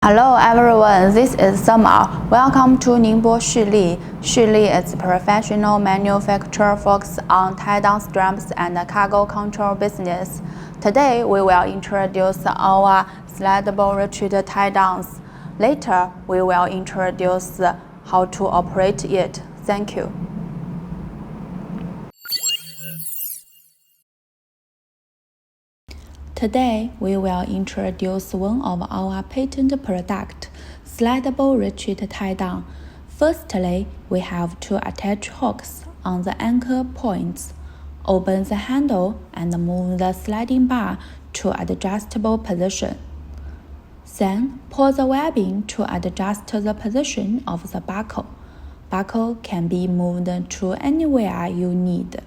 Hello everyone, this is Summer. Welcome to Ningbo Xuli. Xuli is a professional manufacturer focused on tie-down straps and cargo control business. Today we will introduce our slidable retreat tie-downs. Later we will introduce how to operate it. Thank you. Today, we will introduce one of our patent products, slidable retreat tie-down. Firstly, we have to attach hooks on the anchor points, open the handle, and move the sliding bar to adjustable position. Then, pull the webbing to adjust the position of the buckle. Buckle can be moved to anywhere you need.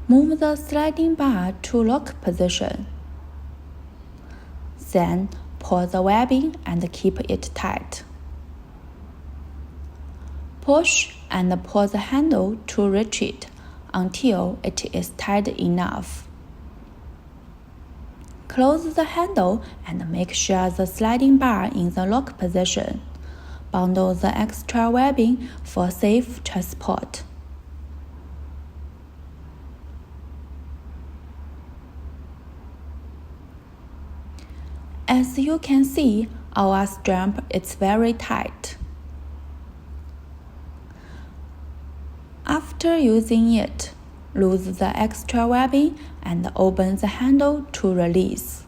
Move the sliding bar to lock position. Then pull the webbing and keep it tight. Push and pull the handle to retreat until it is tight enough. Close the handle and make sure the sliding bar in the lock position. Bundle the extra webbing for safe transport. As you can see, our strap is very tight. After using it, lose the extra webbing and open the handle to release.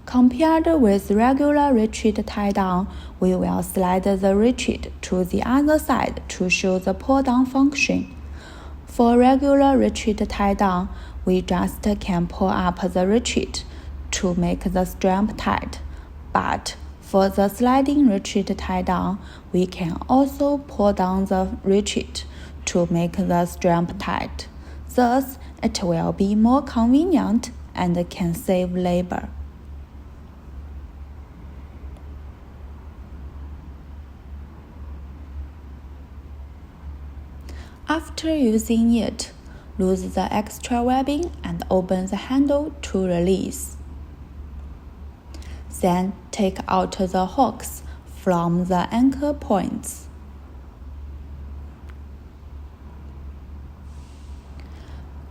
Compared with regular retreat tie-down, we will slide the retreat to the other side to show the pull-down function. For regular retreat tie-down, we just can pull up the retreat to make the strap tight, but for the sliding retreat tie-down, we can also pull down the retreat to make the strap tight. Thus, it will be more convenient and can save labor. After using it, lose the extra webbing and open the handle to release. Then take out the hooks from the anchor points.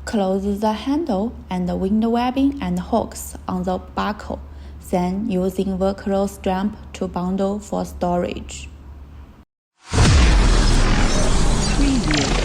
Close the handle and wind webbing and hooks on the buckle, then using Velcro strap to bundle for storage. Preview.